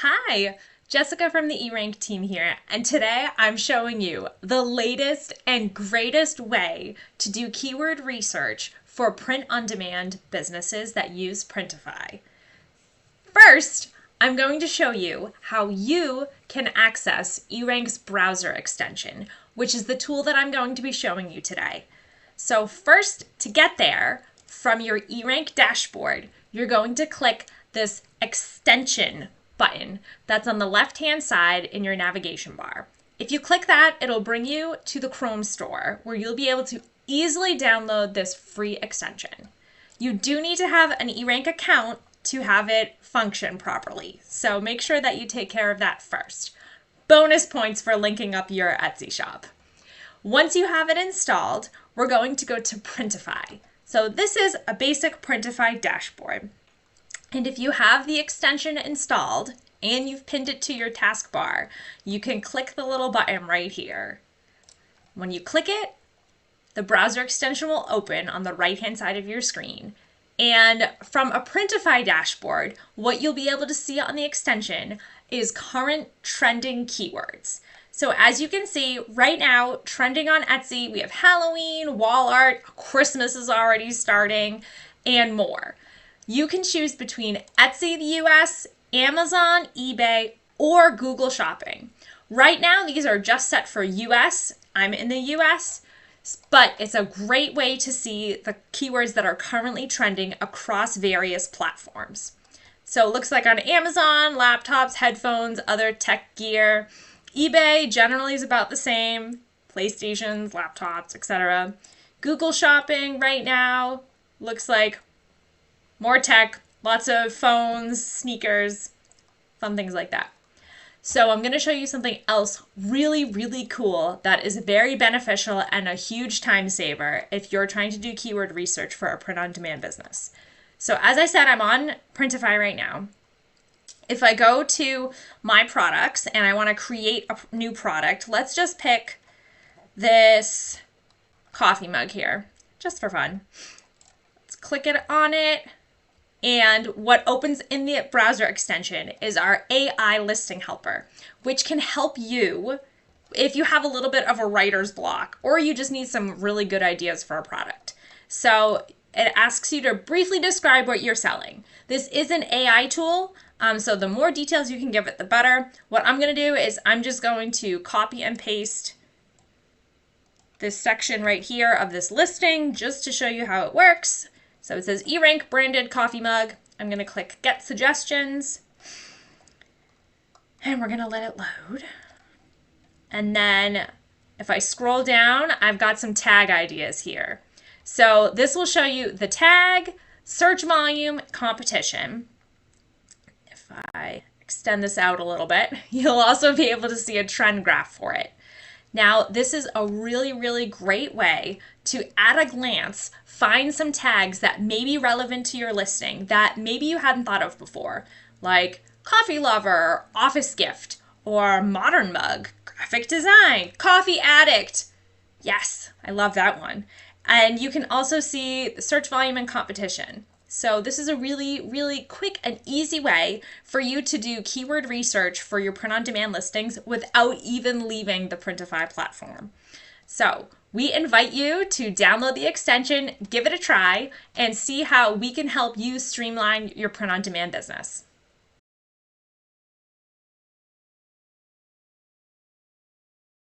Hi, Jessica from the eRank team here, and today I'm showing you the latest and greatest way to do keyword research for print-on-demand businesses that use Printify. First, I'm going to show you how you can access eRank's browser extension, which is the tool that I'm going to be showing you today. So first, to get there, from your eRank dashboard, you're going to click this extension button that's on the left-hand side in your navigation bar. If you click that, it'll bring you to the Chrome store where you'll be able to easily download this free extension. You do need to have an eRank account to have it function properly, so make sure that you take care of that first. Bonus points for linking up your Etsy shop. Once you have it installed, we're going to go to Printify. So this is a basic Printify dashboard. And if you have the extension installed and you've pinned it to your taskbar, you can click the little button right here. When you click it, the browser extension will open on the right-hand side of your screen. And from a Printify dashboard, what you'll be able to see on the extension is current trending keywords. So as you can see right now, trending on Etsy, we have Halloween, wall art, Christmas is already starting, and more. You can choose between Etsy the US, Amazon, eBay, or Google Shopping. Right now, these are just set for US. I'm in the US, but it's a great way to see the keywords that are currently trending across various platforms. So it looks like on Amazon, laptops, headphones, other tech gear. eBay generally is about the same, PlayStations, laptops, etc. Google Shopping right now looks like more tech, lots of phones, sneakers, fun things like that. So I'm going to show you something else really cool that is very beneficial and a huge time saver if you're trying to do keyword research for a print-on-demand business. So as I said, I'm on Printify right now. If I go to my products and I want to create a new product, let's just pick this coffee mug here, just for fun. Let's click it on it. And what opens in the browser extension is our AI listing helper, which can help you if you have a little bit of a writer's block or you just need some really good ideas for a product. So it asks you to briefly describe what you're selling. This is an AI tool, so the more details you can give it, the better. What I'm going to do is I'm just going to copy and paste this section right here of this listing just to show you how it works. So it says eRank branded coffee mug. I'm going to click Get Suggestions. And we're going to let it load. And then if I scroll down, I've got some tag ideas here. So this will show you the tag, search volume, competition. If I extend this out a little bit, you'll also be able to see a trend graph for it. Now, this is a really great way to, at a glance, find some tags that may be relevant to your listing that maybe you hadn't thought of before, like coffee lover, office gift, or modern mug, graphic design, coffee addict. Yes, I love that one. And you can also see the search volume and competition. So this is a really quick and easy way for you to do keyword research for your print-on-demand listings without even leaving the Printify platform. So we invite you to download the extension, give it a try, and see how we can help you streamline your print-on-demand business.